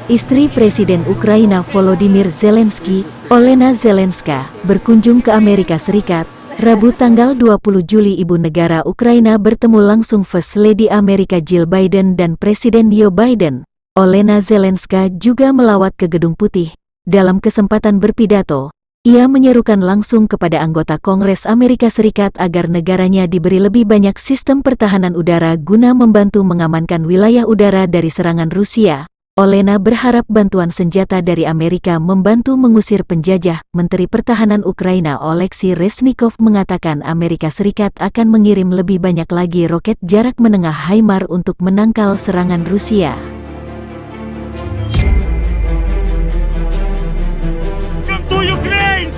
Istri Presiden Ukraina Volodymyr Zelensky, Olena Zelenska, berkunjung ke Amerika Serikat. Rabu tanggal 20 Juli Ibu Negara Ukraina bertemu langsung First Lady Amerika Jill Biden dan Presiden Joe Biden. Olena Zelenska juga melawat ke Gedung Putih. Dalam kesempatan berpidato, ia menyerukan langsung kepada anggota Kongres Amerika Serikat agar negaranya diberi lebih banyak sistem pertahanan udara guna membantu mengamankan wilayah udara dari serangan Rusia. Olena berharap bantuan senjata dari Amerika membantu mengusir penjajah. Menteri Pertahanan Ukraina Oleksiy Reznikov mengatakan Amerika Serikat akan mengirim lebih banyak lagi roket jarak menengah HIMARS untuk menangkal serangan Rusia. Come to Ukraine!